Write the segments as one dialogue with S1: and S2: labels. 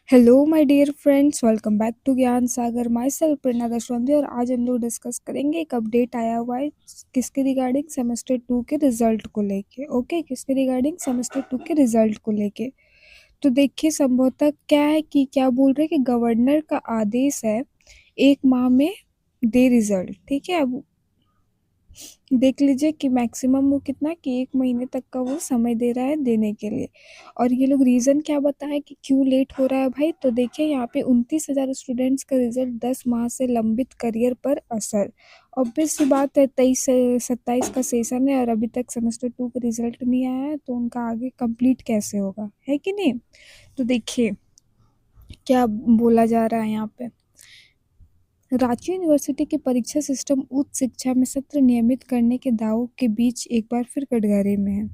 S1: Hello my dear friends, welcome back to Gyan Sagar. My self प्रेरणा दशरंती और आज हम लोग डिस्कस करेंगे एक अपडेट आया हुआ है किसके रिगार्डिंग सेमेस्टर 2 के रिजल्ट को लेके। ओके, किसके रिगार्डिंग सेमेस्टर 2 के रिजल्ट को लेके। तो देखिए संभवतः क्या है कि क्या बोल रहे हैं कि गवर्नर का आदेश है 1 माह में दे रिजल्ट। ठीक है, अब देख लीजिए कि मैक्सिमम वो कितना कि 1 महीने तक का वो समय दे रहा है देने के लिए। और ये लोग रीज़न क्या बताएं कि क्यों लेट हो रहा है भाई। तो देखिए यहाँ पे 29,000 स्टूडेंट्स का रिजल्ट, 10 माह से लंबित करियर पर असर। ऑब्वियस सी बात है, 23 से 27 का सेशन है और अभी तक सेमेस्टर 2 का रिजल्ट नहीं आया है, तो उनका आगे कंप्लीट कैसे होगा, है कि नहीं। तो देखिए क्या बोला जा रहा है यहाँ पे। रांची यूनिवर्सिटी के परीक्षा सिस्टम उच्च शिक्षा में सत्र नियमित करने के दावों के बीच एक बार फिर कटघरे में है।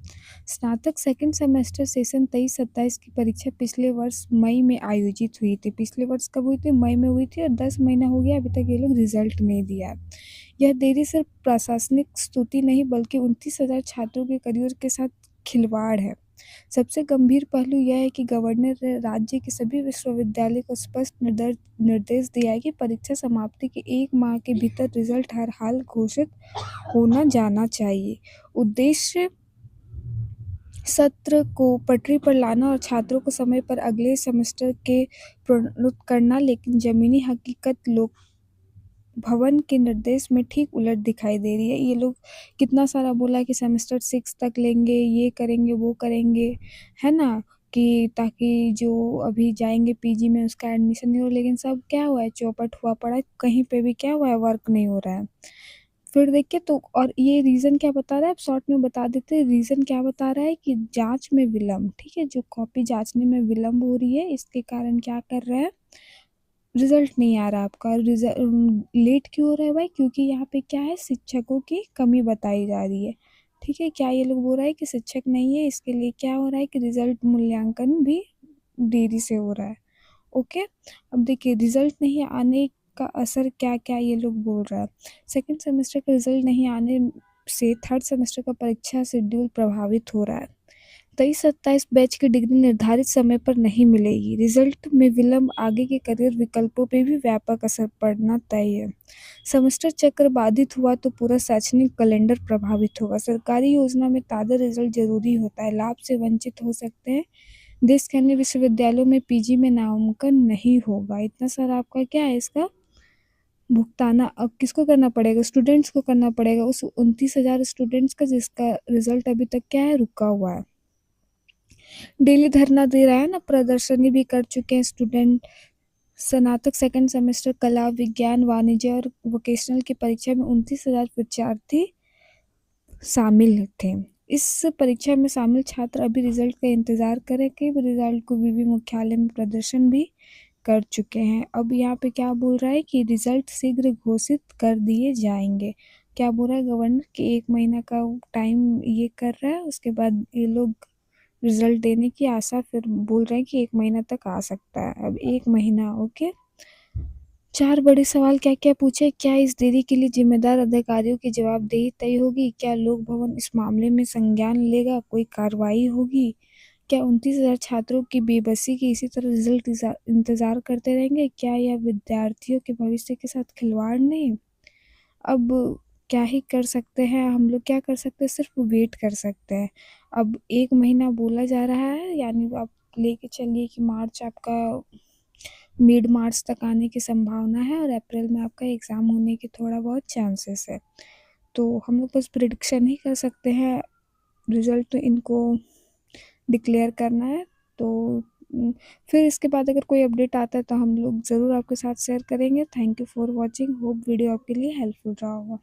S1: स्नातक सेकंड सेमेस्टर सेशन 23-27 की परीक्षा पिछले वर्ष मई में आयोजित हुई थी। पिछले वर्ष कब हुई थी? मई में हुई थी और 10 महीना हो गया, अभी तक ये लोग रिजल्ट नहीं दिया। यह देरी सिर्फ प्रशासनिक स्तुति नहीं बल्कि 29,000 छात्रों के करियर के साथ खिलवाड़ है। सबसे गंभीर पहलू यह है कि गवर्नर ने राज्य के सभी विश्वविद्यालय को स्पष्ट निर्देश दिया है कि परीक्षा समाप्ति के 1 माह के भीतर रिजल्ट हर हाल घोषित होना जाना चाहिए। उद्देश्य सत्र को पटरी पर लाना और छात्रों को समय पर अगले सेमेस्टर के प्रोन्नत करना, लेकिन जमीनी हकीकत लोक भवन के निर्देश में ठीक उलट दिखाई दे रही है। ये लोग कितना सारा बोला कि सेमेस्टर 6 तक लेंगे, ये करेंगे, वो करेंगे, है ना, कि ताकि जो अभी जाएंगे पीजी में उसका एडमिशन नहीं हो, लेकिन सब क्या हुआ है, चौपट हुआ पड़ा है। कहीं पे भी क्या हुआ है, वर्क नहीं हो रहा है। फिर देखिए तो और ये रीज़न क्या बता रहा है, अब शॉर्ट में बता देते हैं। रीज़न क्या बता रहा है कि जांच में विलम्ब। ठीक है, जो कॉपी जांचने में विलम्ब हो रही है, इसके कारण क्या कर रहे हैं, रिजल्ट नहीं आ रहा आपका। लेट क्यों हो रहा है भाई? क्योंकि यहाँ पे क्या है, शिक्षकों की कमी बताई जा रही है। ठीक है, क्या ये लोग बोल रहा है कि शिक्षक नहीं है, इसके लिए क्या हो रहा है कि रिजल्ट मूल्यांकन भी देरी से हो रहा है। ओके, अब देखिए रिजल्ट नहीं आने का असर क्या क्या ये लोग बोल रहा है। सेकंड सेमेस्टर का रिजल्ट नहीं आने से थर्ड सेमेस्टर का परीक्षा शेड्यूल प्रभावित हो रहा है। 23-27 बैच की डिग्री निर्धारित समय पर नहीं मिलेगी। रिजल्ट में विलम्ब आगे के करियर विकल्पों पर भी व्यापक असर पड़ना तय है। सेमेस्टर चक्र बाधित हुआ तो पूरा शैक्षणिक कैलेंडर प्रभावित होगा। सरकारी योजना में ताज़ा रिजल्ट जरूरी होता है, लाभ से वंचित हो सकते हैं। देश के अन्य विश्वविद्यालयों में पीजी में नामांकन नहीं होगा। इतना सारा आपका क्या है, इसका भुगताना अब किसको करना पड़ेगा? स्टूडेंट्स को करना पड़ेगा, उस 29,000 स्टूडेंट्स का जिसका रिजल्ट अभी तक क्या है, रुका हुआ है। डेली धरना दे रहा है ना, प्रदर्शनी भी कर चुके हैं स्टूडेंट। स्नातक सेकंड सेमेस्टर कला, विज्ञान, वाणिज्य और वोकेशनल की परीक्षा में 29,000 विद्यार्थी शामिल थे। इस परीक्षा में शामिल छात्र अभी रिजल्ट का इंतजार करें कि रिजल्ट को विवि मुख्यालय में प्रदर्शन भी कर चुके हैं। अब यहाँ पे क्या बोल रहा है कि रिजल्ट शीघ्र घोषित कर दिए जाएंगे। क्या बोल रहा है गवर्नर कि 1 महीना का टाइम ये कर रहा है, उसके बाद ये लोग रिजल्ट देने की आशा, फिर बोल रहे हैं कि 1 महीना तक आ सकता है। अब 1 महीना, ओके। 4 बड़े सवाल क्या क्या पूछे। क्या इस देरी के लिए जिम्मेदार अधिकारियों की जवाबदेही तय होगी? क्या लोक भवन इस मामले में संज्ञान लेगा? कोई कार्रवाई होगी? क्या 29,000 छात्रों की बेबसी की इसी तरह रिजल्ट इंतजार करते रहेंगे? क्या यह विद्यार्थियों के भविष्य के साथ खिलवाड़ नहीं? अब क्या ही कर सकते हैं हम लोग, क्या कर सकते हैं, सिर्फ वेट कर सकते हैं। अब 1 महीना बोला जा रहा है, यानी आप लेके चलिए कि मार्च आपका, मिड मार्च तक आने की संभावना है और अप्रैल में आपका एग्ज़ाम होने के थोड़ा बहुत चांसेस है। तो हम लोग बस प्रिडिक्शन ही कर सकते हैं, रिजल्ट तो इनको डिक्लेयर करना है। तो फिर इसके बाद अगर कोई अपडेट आता है तो हम लोग ज़रूर आपके साथ शेयर करेंगे। Thank you for watching, hope video आपके लिए हेल्पफुल रहा होगा।